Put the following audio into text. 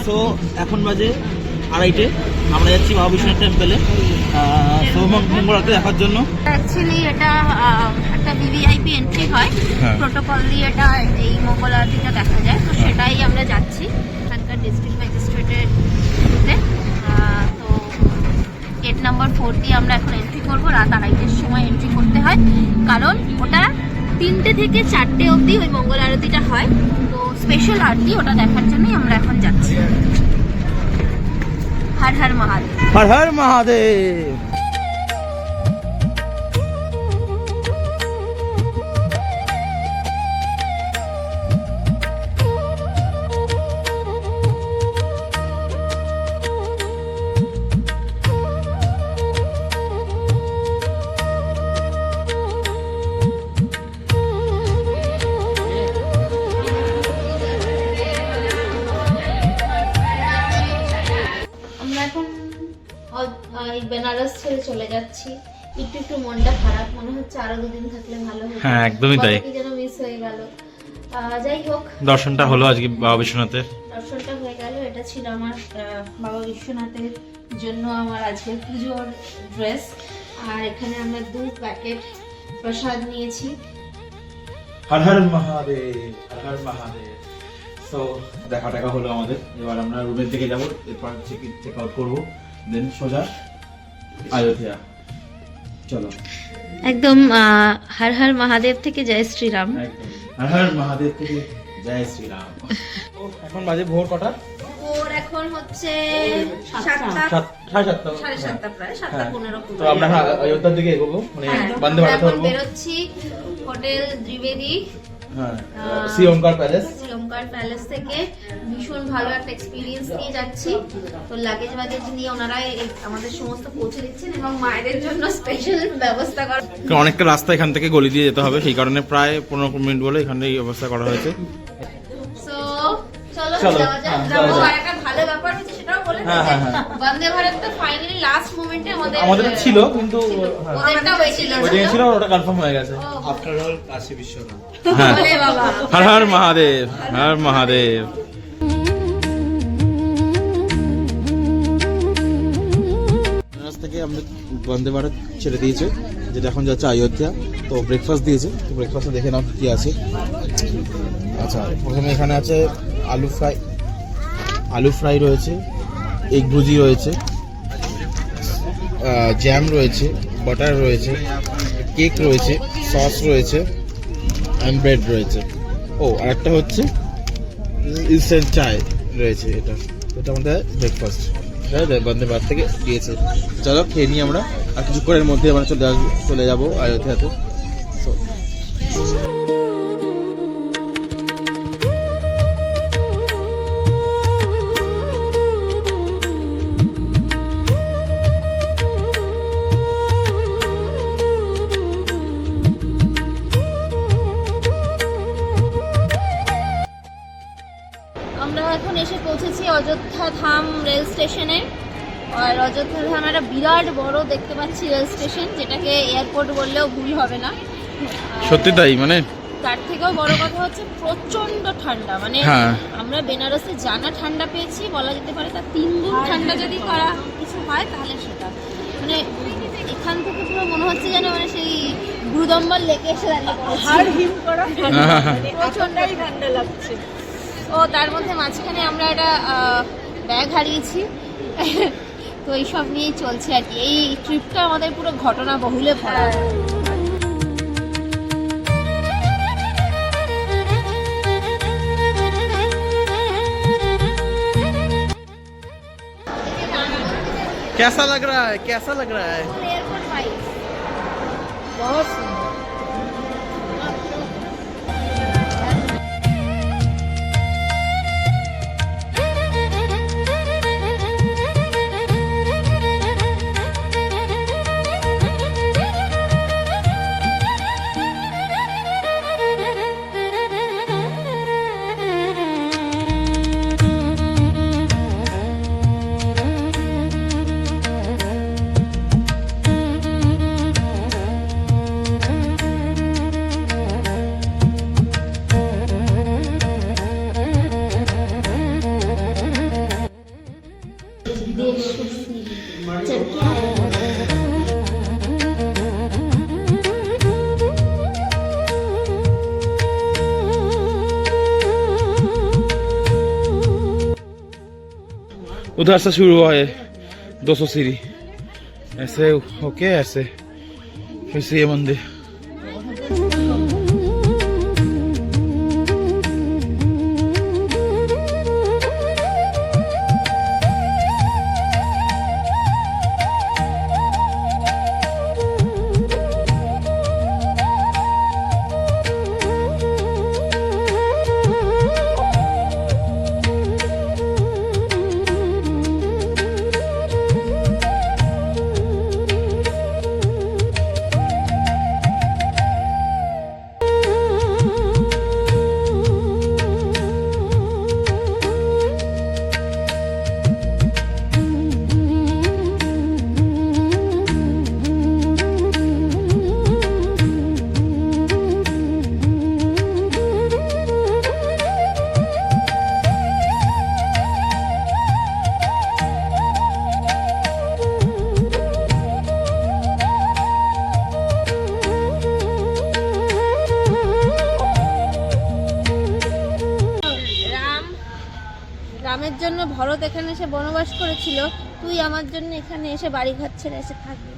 So এখন বাজে 2:30, আমরা যাচ্ছি বাবা বিশ্বনাথ টেম্পলে মঙ্গল আরতি দেখার জন্য। অ্যাকচুয়ালি এটা একটা ভিভিআইপি এন্ট্রি হয়, প্রোটোকল দিয়ে এটা এই মঙ্গল আরতিটা দেখা যায়, তো সেটাই আমরা যাচ্ছি এখানকার ডিস্ট্রিক্ট ম্যাজিস্ট্রেটের থ্রুতে। তো গেট নাম্বার 4 দিয়ে আমরা এখন এন্ট্রি করবো। রাত 2:30-এর সময় এন্ট্রি করতে হয়, কারণ ওটা 3টে থেকে 4টে অবধি ওই মঙ্গল আরতিটা হয়। তো স্পেশাল আরতি ওটা দেখার জন্যই আমরা এখন যাচ্ছি। হর হর মহাদেব, হর হর মহাদেব। বেনারস ছেড়ে চলে যাচ্ছি। একটু মনটা খারাপ, মনে হচ্ছে আরো 2 দিন থাকলে ভালো হতো। হ্যাঁ, একদমই তাই। কি যেন মিস হয়ে গেল। যাই হোক, দর্শনটা হলো আজকে বাবা বিশ্বনাথের। দর্শনটা হয়ে গেল। এটা ছিল আমার বাবা বিশ্বনাথের জন্য আমার আজকের পুজোর ড্রেস। আর এখানে আমরা 2 প্যাকেট প্রসাদ নিয়েছি। হর হর মহাদেব, হর হর মহাদেব। সো দেখা টাকা হলো আমাদের। এবার আমরা রুমের দিকে যাবো, এরপর চেক আউট করবো, দেন সোজা অযোধ্যা। চলো একদম হর হর মহাদেব থেকে জয় শ্রীরাম। একদম হর হর মহাদেব থেকে জয় শ্রীরাম। এখন বাজে ভোর কটা? ভোর এখন হচ্ছে 7:30 প্রায় 7:15। তো আমরা অযোধ্যার দিকে এগোবো, মানে বন্দে ভারত ধরবো। বেরোচ্ছি hotel Trivedi, Shri Omkar palace. Shri Omkar palace থেকে ভীষণ ভালো একটা এক্সপিরিয়েন্স নিয়ে যাচ্ছি। তো লাগেজ নিয়ে ওনারাই আমাদের সমস্ত পৌঁছে দিচ্ছেন এবং মায়েদের জন্য স্পেশাল ব্যবস্থা করা। অনেকটা রাস্তা এখান থেকে গলি দিয়ে যেতে হবে, সেই কারণে প্রায় 15 মিনিট বলে এখানে এই ব্যবস্থা করা হয়েছে। চলো যাওয়া যাক। আর একটা ভালো ব্যাপার হচ্ছে সেটাও বলে দিই, বন্দে ভারত তো ফাইনালি লাস্ট মোমেন্টে আমাদের ছিল, কিন্তু ওদেরটা হয়েছিল, ওটা কনফার্ম হয়ে গেছে। After all Kashi Biswanath. বলে বাবা হর হর মহাদেব, হর মহাদেব। বেনারস থেকে আমরা বন্দে ভারত ছেড়ে দিয়েছে, যেটা এখন যাচ্ছে অযোধ্যা। তো ব্রেকফাস্ট দিয়েছে, তো ব্রেকফাস্টে দেখে নাও কি আছে। আচ্ছা, প্রথমে এখানে আছে আলু ফ্রাই রয়েছে, এগ ভুজি রয়েছে, জ্যাম রয়েছে, বাটার রয়েছে, কেক রয়েছে, সস রয়েছে, অ্যান্ড ব্রেড রয়েছে। ও আর একটা হচ্ছে ইনস্ট্যান্ট চায় রয়েছে। এটা আমাদের ব্রেকফাস্ট বন্দে ভারত থেকে দিয়েছে। চলো খেয়ে নিই আমরা, আর কিছুক্ষণের মধ্যে আমরা চলে যাবো অযোধ্যাতে। আমরা এখন এসে পৌঁছেছি অযোধ্যা ধাম রেল স্টেশনে। আর অযোধ্যা ধাম একটা বিরাট বড় দেখতে পাচ্ছি রেল স্টেশন, যেটাকে এয়ারপোর্ট বললেও ভুল হবে না। সত্যি তাই, মানে তার থেকেও বড় কথা হচ্ছে প্রচন্ড ঠান্ডা। মানে আমরা বেনারসে জানা ঠান্ডা পেয়েছি, বলা যেতে পারে তার 3 গুণ ঠান্ডা যদি করা কিছু হয় তাহলে সেটা, মানে এখান থেকে পুরো মনে হচ্ছে যেন মানে সেই গুরুদম্বল লেকে এসে দাঁড়িয়ে প্রচন্ডই ঠান্ডা লাগছে। ও তার মধ্যে মাঝখানে আমরা একটা ব্যাগ হারিয়েছি। তো এইসব নিয়েই চলছে আর কি। এই ট্রিপটা আমাদের পুরো ঘটনা বহুলে ভরা। कैसा लग रहा है, कैसा लग रहा है? एयरपोर्ट वाइज बहुत सुंदर। उधर से शुरू हुआ है 200 सीढ़ी, ऐसे होके ऐसे फिर से ये मंदिर। রামের জন্য ভরত এখানে এসে বনবাস করেছিল, তুই আমার জন্য এখানে এসে বাড়ি ঘর ছেড়ে এসে থাকবি।